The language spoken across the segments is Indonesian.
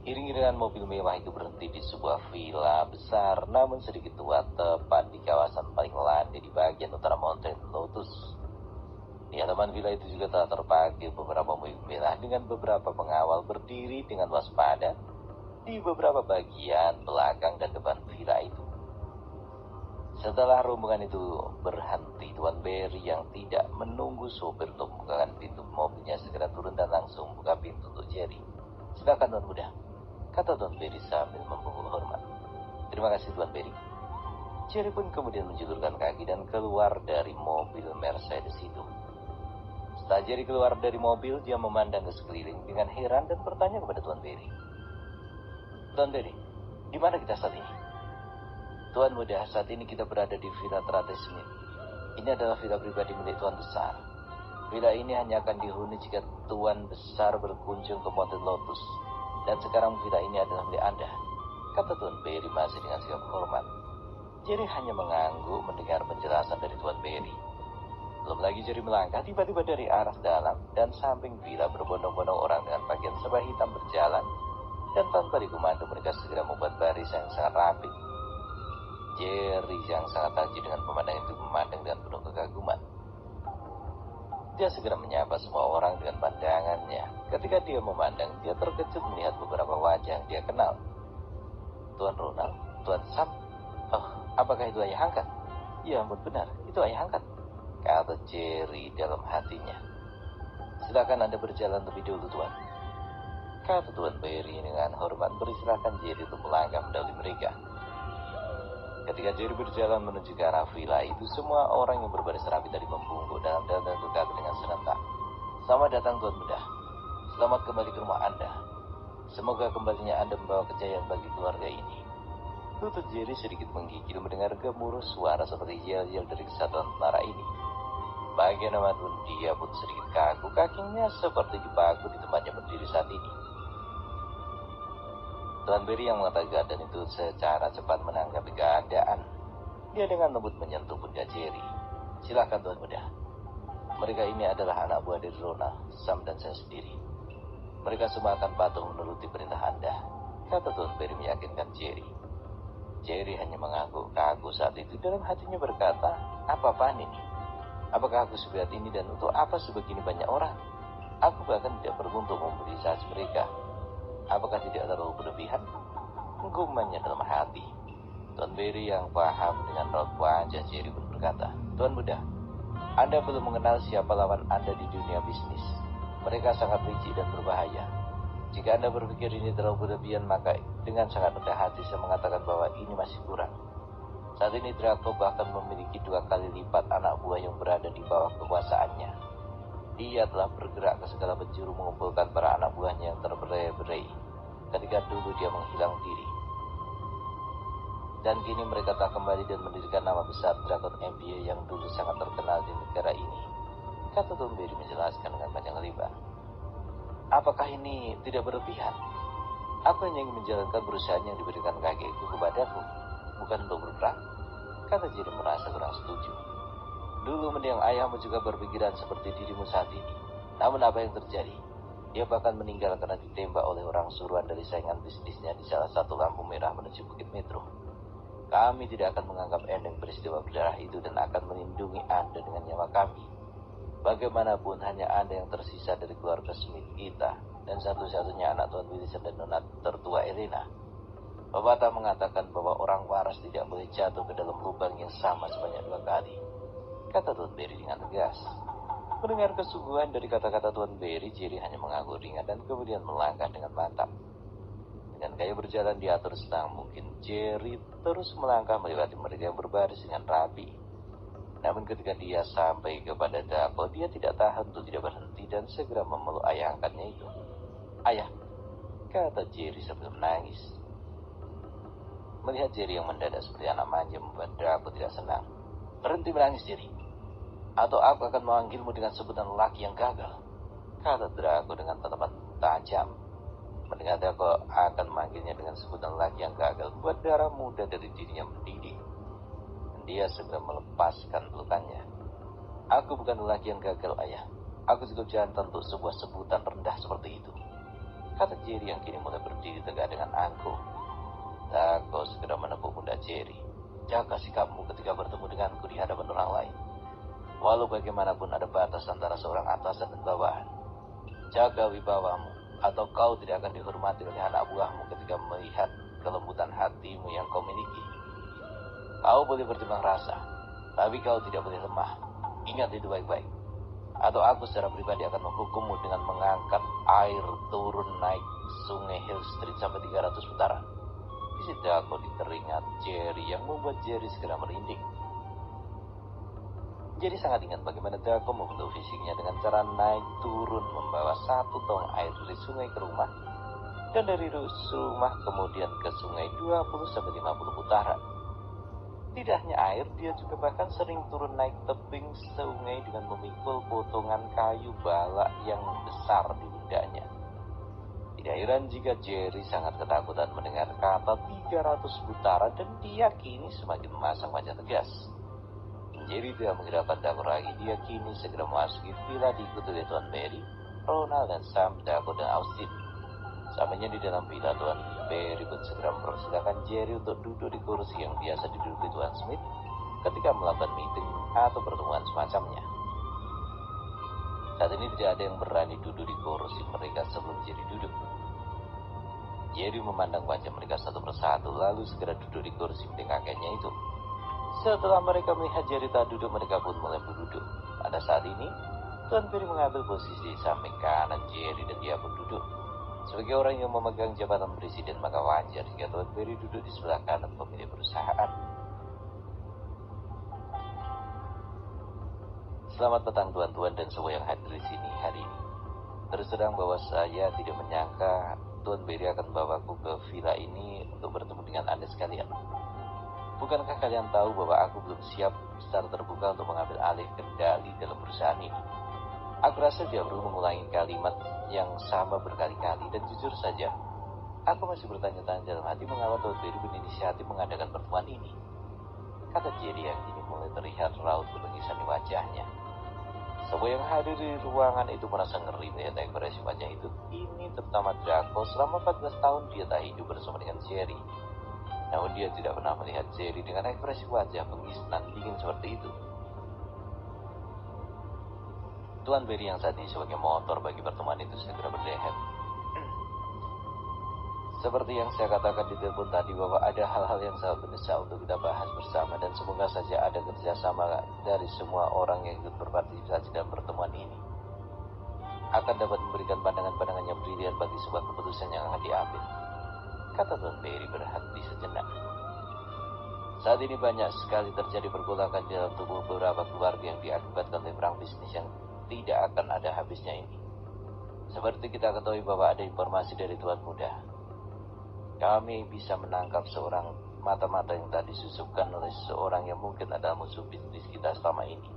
Iring-iringan mobil mewah itu berhenti di sebuah villa besar namun sedikit tua tepat di kawasan paling landai di bagian utara Mountain Lotus. Di halaman villa itu juga telah terparkir beberapa mobil mewah dengan beberapa pengawal berdiri dengan waspada di beberapa bagian belakang dan depan villa itu. Setelah rombongan itu berhenti, Tuan Berry yang tidak menunggu sopir untuk membukakan pintu mobilnya segera turun dan langsung buka pintu untuk Jerry. "Silakan Tuan Muda," kata Tuan Berry sambil membungkuk hormat. "Terima kasih Tuan Berry." Jerry pun kemudian menjulurkan kaki dan keluar dari mobil Mercedes itu. Setelah Jerry keluar dari mobil, dia memandang ke sekeliling dengan heran dan bertanya kepada Tuan Berry. "Tuan Berry, di mana kita saat ini?" "Tuan Muda, saat ini kita berada di Villa Trate Smith. Ini adalah villa pribadi milik Tuan Besar. Villa ini hanya akan dihuni jika Tuan Besar berkunjung ke Mountain Lotus. Dan sekarang villa ini adalah milik Anda," kata Tuan Berry masih dengan sikap hormat. Jerry hanya mengangguk mendengar penjelasan dari Tuan Berry. Belum lagi Jerry melangkah, tiba-tiba dari arah dalam dan samping villa berbondong-bondong orang dengan pakaian serba hitam berjalan, dan tanpa dikomando mereka segera membuat barisan yang sangat rapi. Jerry yang sangat takjub dengan pemandangan itu memandang dengan penuh kekaguman. Dia segera menyapa semua orang dengan pandangannya. Ketika dia memandang, dia terkejut melihat beberapa wajah yang dia kenal. "Tuan Ronald, Tuan Sam, oh, apakah itu ayah angkat?" "Ya ampun, benar, itu ayah angkat," kata Jerry dalam hatinya. "Silakan Anda berjalan lebih dulu, Tuan," kata Tuan Berry dengan hormat mempersilahkan Jerry untuk melangkah mendahului mereka. Ketika Jerry berjalan menuju ke arah villa itu, semua orang yang berbaris rapi tadi membungkuk dalam dan berkata dengan serentak, "Selamat datang Tuan Muda. Selamat kembali ke rumah Anda. Semoga kembalinya Anda membawa kejayaan bagi keluarga ini." Lutut Jerry sedikit menggigil mendengar gemuruh suara seperti yel-yel dari kesatuan tentara ini. Bagaimanapun dia pun sedikit kaku, kakinya seperti dipaku di tempatnya berdiri saat ini. Tuan Berry yang mengatakan dan itu secara cepat menanggapi keadaan. Dia dengan lembut menyentuh pundak Jerry. "Silakan Tuan Muda. Mereka ini adalah anak buah dari Ronald, Sam dan saya sendiri. Mereka semua akan patuh menuruti perintah Anda," kata Tuan Berry meyakinkan Jerry. Jerry hanya mengangguk kaku saat itu, dalam hatinya berkata, "Apa-apaan ini? Apakah aku seberat ini dan untuk apa sebegini banyak orang? Aku bahkan tidak perlu untuk memobilisasi mereka. Apakah tidak terlalu berlebihan?" Gumamnya dalam hati. Tuan Berry yang paham dengan raut wajah Jerry pun berkata, "Tuan Muda, Anda belum mengenal siapa lawan Anda di dunia bisnis. Mereka sangat licik dan berbahaya. Jika Anda berpikir ini terlalu berlebihan, maka dengan sangat rendah hati saya mengatakan bahwa ini masih kurang. Saat ini Draco bahkan memiliki 2 kali lipat anak buah yang berada di bawah kekuasaannya. Dia telah bergerak ke segala penjuru mengumpulkan para anak buahnya yang terberai-berai ketika dulu dia menghilang diri. Dan kini mereka telah kembali dan mendirikan nama besar Dragon Empire yang dulu sangat terkenal di negara ini," kata Tuan Berry menjelaskan dengan panjang lebar. "Apakah ini tidak berlebihan? Aku hanya ingin menjalankan perusahaan yang diberikan kakekku kepadaku, bukan untuk berperang," kata Jerry merasa kurang setuju. "Dulu mendiang ayahmu juga berpikiran seperti dirimu saat ini. Namun apa yang terjadi? Dia bahkan meninggal karena ditembak oleh orang suruhan dari saingan bisnisnya di salah satu lampu merah menuju Bukit Metro. Kami tidak akan menganggap enteng peristiwa berdarah itu dan akan melindungi Anda dengan nyawa kami. Bagaimanapun hanya Anda yang tersisa dari keluarga Smith kita dan satu-satunya anak Tuan Wilson dan nona tertua Elena. Pepatah mengatakan bahwa orang waras tidak boleh jatuh ke dalam lubang yang sama sebanyak 2 kali," kata Tuan Berry dengan tegas. Mendengar kesungguhan dari kata-kata Tuan Berry, Jerry hanya mengangguk ringan dan kemudian melangkah dengan mantap. Dengan gaya berjalan diatur senang mungkin, Jerry terus melangkah melewati mereka yang berbaris dengan rapi. Namun ketika dia sampai kepada Draco, dia tidak tahan untuk tidak berhenti dan segera memeluk ayah angkatnya itu. "Ayah," kata Jerry sambil menangis. Melihat Jerry yang mendadak seperti anak manja membuat Draco tidak senang. "Berhenti menangis, Jerry, atau aku akan memanggilmu dengan sebutan lelaki yang gagal," kata Draco dengan tatapan tajam. Mendengar Draco akan memanggilnya dengan sebutan lelaki yang gagal, buat darah muda dari dirinya mendidih. Dan dia segera melepaskan pelukannya. "Aku bukan lelaki yang gagal, ayah. Aku cukup jantan untuk sebuah sebutan rendah seperti itu," kata Jerry yang kini mulai berdiri tegak dengan angkuh. Dako segera menepuk pundak Jerry. Jaga sikapmu ketika bertemu denganku di hadapan orang lain. Walau bagaimanapun ada batas antara seorang atasan dan bawahan. Jaga wibawamu, atau kau tidak akan dihormati oleh anak buahmu ketika melihat kelembutan hatimu yang kau miliki. Kau boleh bertimbang rasa, tapi kau tidak boleh lemah. Ingat itu baik-baik. Atau aku secara pribadi akan menghukummu dengan mengangkat air turun naik sungai Hill Street sampai 300 putaran. Di situ aku diteringat Jerry yang membuat Jerry segera merinding. Jadi sangat ingat bagaimana Dako membentuk fisiknya dengan cara naik turun membawa 1 tong air dari sungai ke rumah, dan dari rumah kemudian ke sungai 20-50 putaran. Tidak hanya air, dia juga bahkan sering turun naik tebing sungai dengan memikul potongan kayu balak yang besar di pundaknya. Tidak heran jika Jerry sangat ketakutan mendengar kata 300 putaran, dan dia kini semakin memasang wajah tegas. Jerry tidak menghiraukan Dako lagi. Dia kini segera memasuki villa diikuti oleh Tuan Barry, Ronald, dan Sam, Dako, dan Austin. Sampainya di dalam villa, Tuan Barry pun segera mempersilakan Jerry untuk duduk di kursi yang biasa diduduki Tuan Smith ketika melakukan meeting atau pertemuan semacamnya. Saat ini tidak ada yang berani duduk di kursi mereka sebelum Jerry duduk. Jerry memandang wajah mereka satu persatu, lalu segera duduk di kursi milik kakeknya itu. Setelah mereka melihat Jerry tak duduk, mereka pun mulai berduduk. Pada saat ini, Tuan Barry mengambil posisi di samping kanan Jerry dan dia pun duduk. Sebagai orang yang memegang jabatan presiden, maka wajar jika Tuan Barry duduk di sebelah kanan pemilik perusahaan. Selamat petang tuan-tuan dan semua yang hadir di sini hari ini. Terus terang bahwa saya tidak menyangka Tuan Barry akan membawaku ke villa ini untuk bertemu dengan Anda sekalian. Bukankah kalian tahu bahwa aku belum siap secara terbuka untuk mengambil alih kendali dalam perusahaan ini? Aku rasa tidak perlu mengulangi kalimat yang sama berkali-kali, dan jujur saja, aku masih bertanya-tanya dalam hati mengapa Tuan Barry berinisiatif mengadakan pertemuan ini. Kata Jerry yang kini mulai terlihat raut kebengisan di wajahnya. Semua yang hadir di ruangan itu merasa ngeri melihat ekspresi wajah itu. Ini terutama Dako. Selama 14 tahun dia tak hidup bersama dengan Jerry. Namun dia tidak pernah melihat Jerry dengan ekspresi wajah bengis dan dingin seperti itu. Tuan Barry yang saat ini sebagai motor bagi pertemuan itu segera berdehem. Seperti yang saya katakan di telepon tadi, bahwa ada hal-hal yang sangat mendesak untuk kita bahas bersama, dan semoga saja ada kerjasama dari semua orang yang ikut berpartisipasi dalam pertemuan ini. Akan dapat memberikan pandangan-pandangan yang brilian bagi sebuah keputusan yang akan diambil. Kata Tuan Barry berhenti sejenak. Saat ini banyak sekali terjadi pergolakan di dalam tubuh beberapa keluarga yang diakibatkan oleh perang bisnis yang tidak akan ada habisnya ini. Seperti kita ketahui bahwa ada informasi dari Tuan Muda. Kami bisa menangkap seorang mata-mata yang tadi disusupkan oleh seseorang yang mungkin adalah musuh bisnis kita selama ini.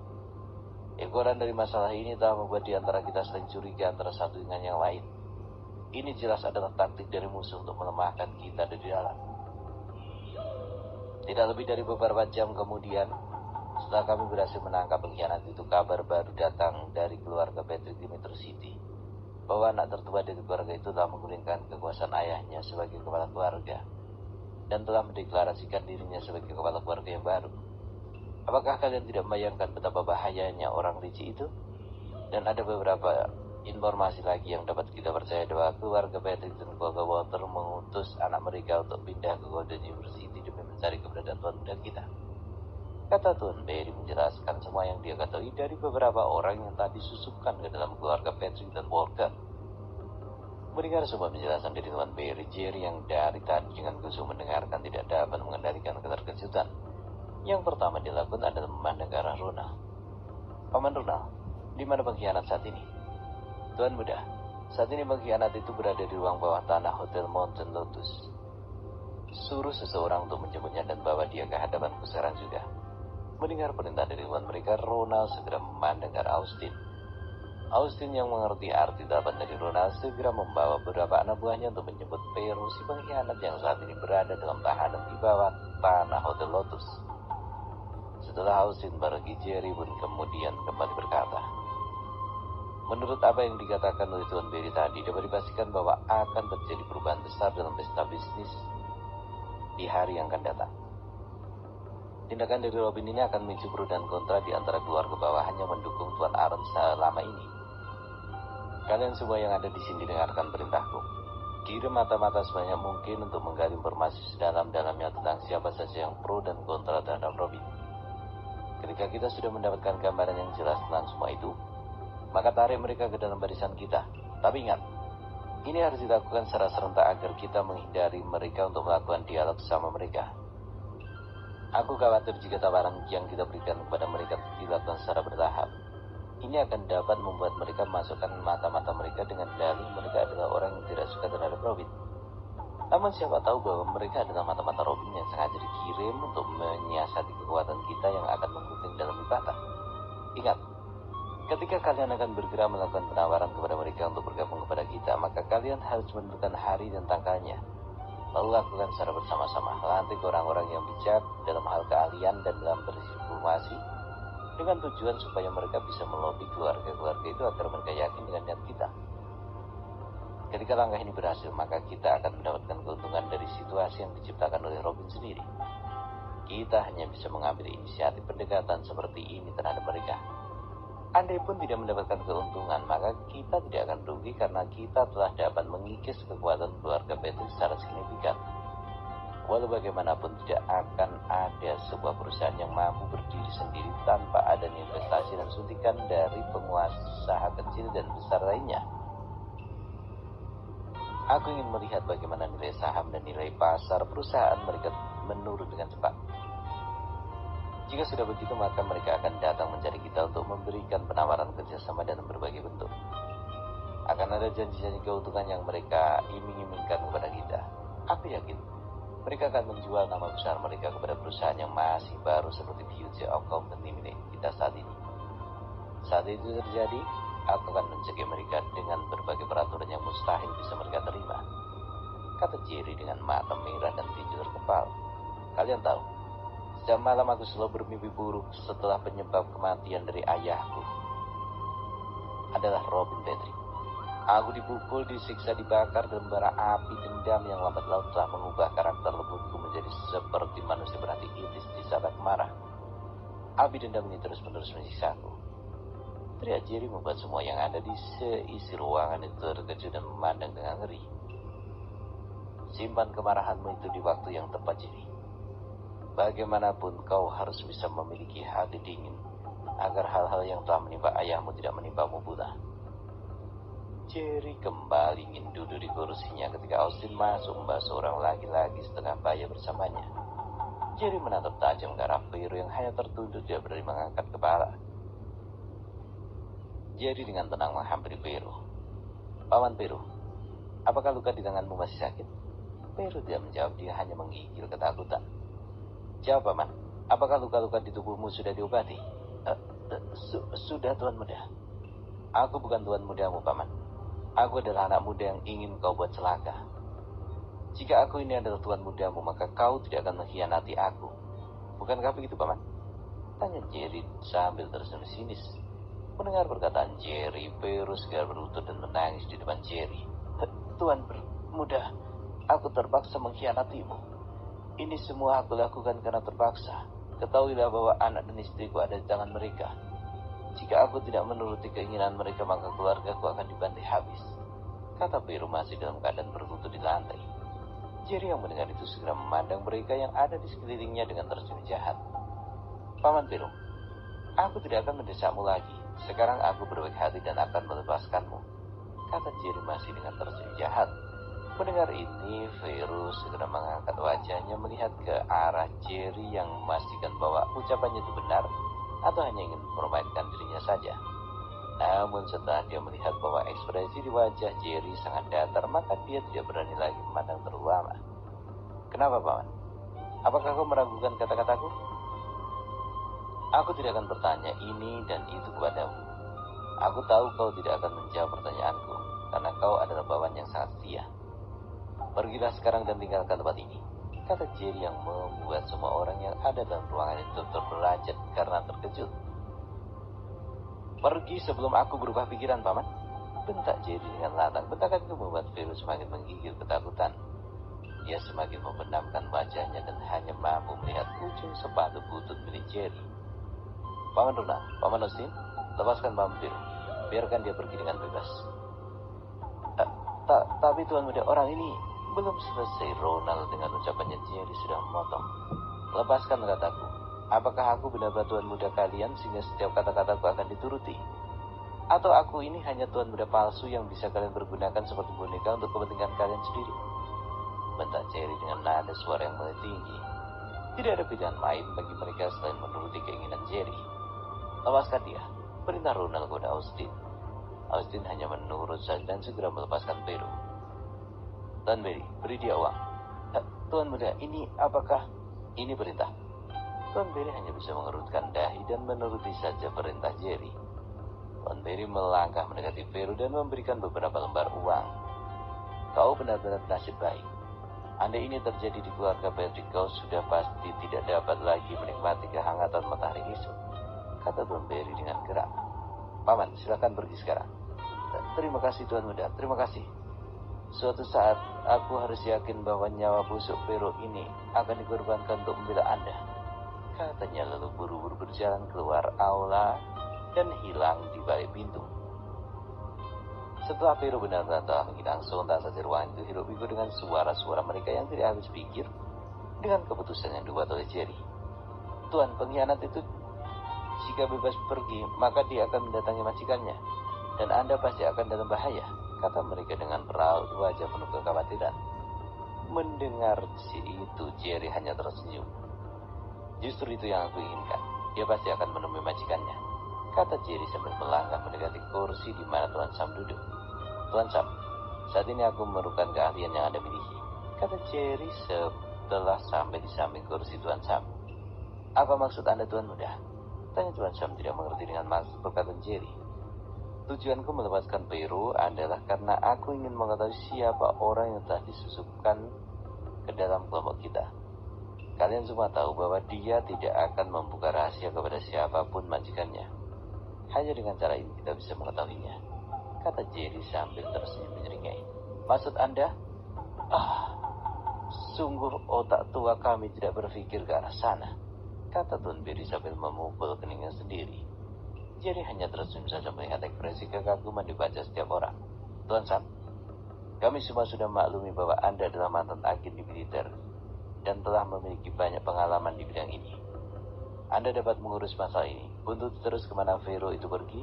Ekoran dari masalah ini telah membuat di antara kita saling curiga antara satu dengan yang lain. Ini jelas adalah taktik dari musuh untuk melemahkan kita dari dalam. Tidak lebih dari beberapa jam kemudian, setelah kami berhasil menangkap pengkhianat itu, kabar baru datang dari keluarga Patrick di Metro City, bahwa anak tertua dari keluarga itu telah menggulingkan kekuasaan ayahnya sebagai kepala keluarga, dan telah mendeklarasikan dirinya sebagai kepala keluarga yang baru. Apakah kalian tidak membayangkan betapa bahayanya orang licik itu? Dan ada beberapa informasi lagi yang dapat kita percaya bahwa keluarga Patrick dan keluarga Walter mengutus anak mereka untuk pindah ke Golden University demi mencari keberadaan Tuan Muda kita. Kata Tuan Barry menjelaskan semua yang dia ketahui dari beberapa orang yang tadi disusupkan ke dalam keluarga Patrick dan Walter. Mendengar semua penjelasan dari Tuan Barry, Jerry yang dari tadi dengan kusuk mendengarkan tidak dapat mengendalikan keterkejutan. Yang pertama dilakukan adalah memandang ke arah Ronald. Paman Ronald, di mana pengkhianat saat ini? Tuan Muda, saat ini pengkhianat itu berada di ruang bawah tanah Hotel Mountain Lotus. Suruh seseorang untuk menjemputnya dan bawa dia ke hadapanku sekarang juga. Mendengar perintah dari tuan mereka, Ronald segera memandang ke arah Austin. Austin yang mengerti arti telepon dari Ronald segera membawa beberapa anak buahnya untuk menjemput Peru, si pengkhianat yang saat ini berada dalam tahanan di bawah tanah Hotel Lotus. Setelah Austin pergi, Jerry pun kemudian kembali berkata, Menurut apa yang dikatakan oleh Tuan Berry tadi, dapat dipastikan bahwa akan terjadi perubahan besar dalam pesta bisnis di hari yang akan datang. Tindakan dari Robin ini akan memicu pro dan kontra di antara keluarga bawahan yang mendukung Tuan Aaron selama ini. Kalian semua yang ada di sini dengarkan perintahku. Kirim mata-mata sebanyak mungkin untuk menggali informasi sedalam-dalamnya tentang siapa saja yang pro dan kontra terhadap Robin. Ketika kita sudah mendapatkan gambaran yang jelas tentang semua itu, maka tarik mereka ke dalam barisan kita. Tapi ingat, ini harus dilakukan secara serentak agar kita menghindari mereka untuk melakukan dialog sama mereka. Aku khawatir jika tawaran yang kita berikan kepada mereka dilakukan secara bertahap, ini akan dapat membuat mereka memasukkan mata-mata mereka dengan dalih mereka adalah orang yang tidak suka terhadap Robin. Namun siapa tahu bahwa mereka adalah mata-mata Robin yang sengaja dikirim untuk menyiasati kekuatan kita yang akan menggunting dalam ibatan. Ingat, ketika kalian akan bergerak melakukan penawaran kepada mereka untuk bergabung kepada kita, maka kalian harus menentukan hari dan tanggalnya. Lalu lakukan secara bersama-sama, lantik orang-orang yang bijak dalam hal keahlian dan dalam berdiplomasi, dengan tujuan supaya mereka bisa melobi keluarga-keluarga itu agar mereka yakin dengan niat kita. Ketika langkah ini berhasil, maka kita akan mendapatkan keuntungan dari situasi yang diciptakan oleh Robin sendiri. Kita hanya bisa mengambil inisiatif pendekatan seperti ini terhadap mereka. Andai pun tidak mendapatkan keuntungan, maka kita tidak akan rugi karena kita telah dapat mengikis kekuatan keluarga Patrick secara signifikan. Walau bagaimanapun tidak akan ada sebuah perusahaan yang mampu berdiri sendiri tanpa adanya investasi dan suntikan dari pengusaha kecil dan besar lainnya. Aku ingin melihat bagaimana nilai saham dan nilai pasar perusahaan mereka menurun dengan cepat. Jika sudah begitu, maka mereka akan datang mencari kita untuk memberikan penawaran kerjasama dalam berbagai bentuk. Akan ada janji-janji keuntungan yang mereka iming-imingkan kepada kita. Aku yakin mereka akan menjual nama besar mereka kepada perusahaan yang masih baru seperti Future of Company milik kita saat ini. Saat itu terjadi, aku akan mencegah mereka dengan berbagai peraturan yang mustahil bisa mereka terima, kata Jerry dengan mata merah dan tinju terkepal. Kalian tahu, setiap malam aku selalu bermimpi buruk setelah penyebab kematian dari ayahku adalah Robin Patrick. Aku dipukul, disiksa, dibakar dalam bara api dendam yang lambat laun telah mengubah karakter lembutku menjadi seperti manusia berhati iblis di saat aku marah. Api dendam ini terus-menerus menyiksaku. Teriak Jerry membuat semua yang ada di seisi ruangan itu terkejut dan memandang dengan ngeri. Simpan kemarahanmu itu di waktu yang tepat, Jerry. Bagaimanapun kau harus bisa memiliki hati dingin agar hal-hal yang telah menimpa ayahmu tidak menimpamu pula. Jerry kembali ingin duduk di kursinya ketika Austin masuk membawa seorang laki-laki setengah baya bersamanya. Jerry menatap tajam ke arah Vero yang hanya tertunduk tidak berani mengangkat kepala. Jerry dengan tenang menghampiri Vero. Paman Vero, apakah luka di tanganmu masih sakit? Vero tidak menjawab, dia hanya menggigil ketakutan. Jawab, Paman, apakah luka-luka di tubuhmu sudah diobati? Sudah, Tuan Muda. Aku bukan Tuan Mudamu, Paman. Aku adalah anak muda yang ingin kau buat celaka. Jika aku ini adalah Tuan Mudamu, maka kau tidak akan mengkhianati aku. Bukankah begitu, Paman? Tanya Jerry sambil tersenyum sinis. Mendengar perkataan Jerry, Vero segera berlutut dan menangis di depan Jerry. Tuan Muda, aku terpaksa mengkhianatimu. Ini semua aku lakukan karena terpaksa. Ketahuilah bahwa anak dan istriku ada di tangan mereka. Jika aku tidak menuruti keinginan mereka, maka keluargaku akan dibantai habis, kata Vero masih dalam keadaan berlutut di lantai. Jerry yang mendengar itu segera memandang mereka yang ada di sekelilingnya dengan tersenyum jahat. Paman Vero, aku tidak akan mendesakmu lagi. Sekarang aku berbaik hati dan akan melepaskanmu, kata Jerry masih dengan tersenyum jahat. Mendengar ini, Vero segera mengangkat wajahnya melihat ke arah Jerry yang memastikan bahwa ucapannya itu benar atau hanya ingin mempermainkan dirinya saja. Namun setelah dia melihat bahwa ekspresi di wajah Jerry sangat datar, maka dia tidak berani lagi memandang terlalu lama. Kenapa, Paman? Apakah kau meragukan kata-kataku? Aku tidak akan bertanya ini dan itu kepadamu. Aku tahu kau tidak akan menjawab pertanyaanku, karena kau adalah bawahan yang sangat setia. Pergilah sekarang dan tinggalkan tempat ini, kata Jerry yang membuat semua orang yang ada dalam ruangan itu terberanjak karena terkejut. Pergi sebelum aku berubah pikiran, Paman. Bentak Jerry dengan lantang. Bentakan itu membuat Vero semakin menggigil ketakutan. Dia semakin membenamkan wajahnya dan hanya mampu melihat ujung sepatu butut milik Jerry. Paman Ronald, Paman Austin, lepaskan Paman Vero. Biarkan dia pergi dengan bebas. Tapi Tuan Muda, orang ini belum selesai. Ronald dengan ucapannya Jerry sudah memotong. Lepaskan, kataku. Apakah aku benar-benar Tuan Muda kalian sehingga setiap kata-kataku akan dituruti? Atau aku ini hanya Tuan Muda palsu yang bisa kalian pergunakan seperti boneka untuk kepentingan kalian sendiri? Bentak Jerry dengan nada suara yang mulai tinggi. Tidak ada pilihan lain bagi mereka selain menuruti keinginan Jerry. Lepaskan dia, perintah Ronald kepada Austin. Austin hanya menurut saja dan segera melepaskan Vero. Tuan Barry, beri dia uang. Tuan Muda, ini apakah? Ini perintah. Tuan Barry hanya bisa mengerutkan dahi dan menuruti saja perintah Jerry. Tuan Barry melangkah mendekati Vero dan memberikan beberapa lembar uang. Kau benar-benar nasib baik. Andai ini terjadi di keluarga Patrick, kau sudah pasti tidak dapat lagi menikmati kehangatan matahari esok, kata Tuan Barry dengan geram. Paman, silakan pergi sekarang. Terima kasih Tuan Muda, terima kasih. Suatu saat aku harus yakin bahwa nyawa busuk Vero ini akan dikorbankan untuk membela Anda, katanya lalu buru-buru berjalan keluar aula dan hilang di balik pintu. Setelah Vero benar-benar telah menghilang, sontak saja ruangan itu hirup-pikuk dengan suara-suara mereka yang tidak habis pikir dengan keputusan yang dibuat oleh Jerry. Tuan, pengkhianat itu jika bebas pergi, maka dia akan mendatangi majikannya, dan Anda pasti akan dalam bahaya, kata mereka dengan raut wajah penuh kekhawatiran. Mendengar itu, Jerry hanya tersenyum. Justru itu yang aku inginkan. Dia pasti akan menemui majikannya, kata Jerry sambil melangkah mendekati kursi di mana Tuan Sam duduk. Tuan Sam, saat ini aku memerlukan keahlian yang Anda miliki, kata Jerry setelah sampai di samping kursi Tuan Sam. Apa maksud Anda, Tuan Muda? Tanya Tuan Sam tidak mengerti dengan maksud perkataan Jerry. Tujuanku melepaskan Vero adalah karena aku ingin mengetahui siapa orang yang telah disusupkan ke dalam kelompok kita. Kalian semua tahu bahwa dia tidak akan membuka rahasia kepada siapapun majikannya. Hanya dengan cara ini kita bisa mengetahuinya, kata Jerry sambil tersenyum menyeringai. Maksud Anda? Sungguh otak tua kami tidak berpikir ke arah sana, kata Tuan Barry sambil memukul keningnya sendiri. Jerry hanya tersenyum saja melihat ekspresi kekaguman dibaca setiap orang. Tuan Sam, kami semua sudah maklumi bahwa Anda adalah mantan agen di militer dan telah memiliki banyak pengalaman di bidang ini. Anda dapat mengurus masalah ini, buntut terus kemana Vero itu pergi,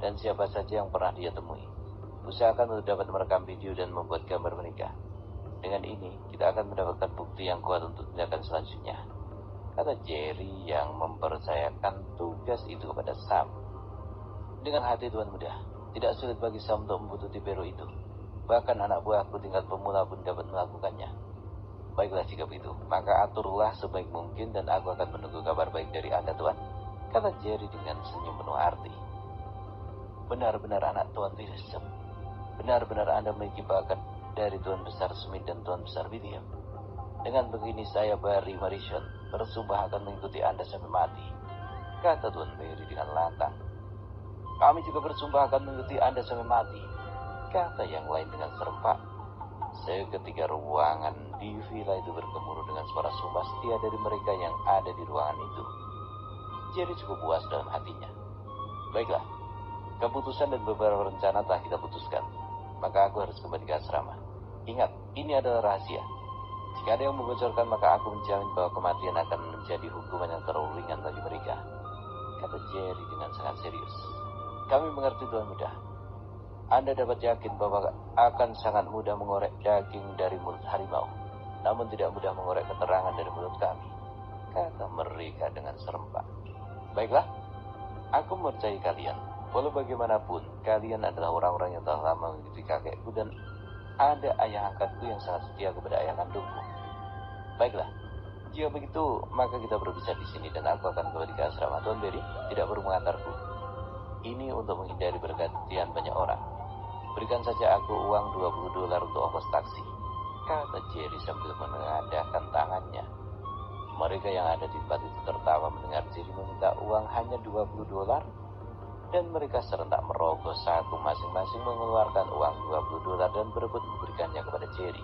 dan siapa saja yang pernah dia temui. Usahakan untuk dapat merekam video dan membuat gambar menikah. Dengan ini, kita akan mendapatkan bukti yang kuat untuk tindakan selanjutnya, kata Jerry yang mempercayakan tugas itu kepada Sam. Dengan hati Tuan Muda, tidak sulit bagi Sam untuk membutuhkan Vero itu. Bahkan anak buahku tingkat pemula pun dapat melakukannya. Baiklah jika begitu, maka aturlah sebaik mungkin dan aku akan menunggu kabar baik dari Anda, Tuan, kata Jerry dengan senyum penuh arti. Benar-benar anak Tuan Wilson. Benar-benar Anda memiliki bakat dari Tuan Besar Smith dan Tuan Besar William. Dengan begini saya, Barry Morrison, bersumpah akan mengikuti Anda sampai mati, kata Tuan Barry dengan lantang. Kami juga bersumpah akan mengikuti Anda sampai mati, kata yang lain dengan serempak. Seketika ruangan di villa itu bergemuruh dengan suara sumpah setia dari mereka yang ada di ruangan itu. Jerry cukup puas dalam hatinya. Baiklah, keputusan dan beberapa rencana telah kita putuskan. Maka aku harus kembali ke asrama. Ingat, ini adalah rahasia. Jika ada yang membocorkan, maka aku menjamin bahwa kematian akan menjadi hukuman yang terlalu ringan bagi mereka, kata Jerry dengan sangat serius. Kami mengerti, Tuan Muda. Anda dapat yakin bahwa akan sangat mudah mengorek daging dari mulut harimau, namun tidak mudah mengorek keterangan dari mulut kami, kata mereka dengan serempak. Baiklah, aku mempercayai kalian. Walau bagaimanapun, kalian adalah orang-orang yang telah lama mengikuti kakekku dan ada ayah angkatku yang sangat setia kepada ayah kandungku. Baiklah, jika begitu, maka kita berpisah di sini dan aku akan kembali ke asrama. Tuan Barry tidak perlu mengantarku. Ini untuk menghindari pergantian banyak orang. Berikan saja aku uang $20 untuk ongkos taksi, kata Jerry sambil menengadahkan tangannya. Mereka yang ada di tempat itu tertawa mendengar Jerry meminta uang hanya $20. dan mereka serentak merogoh saku masing-masing mengeluarkan uang $20 dan berebut memberikannya kepada Jerry.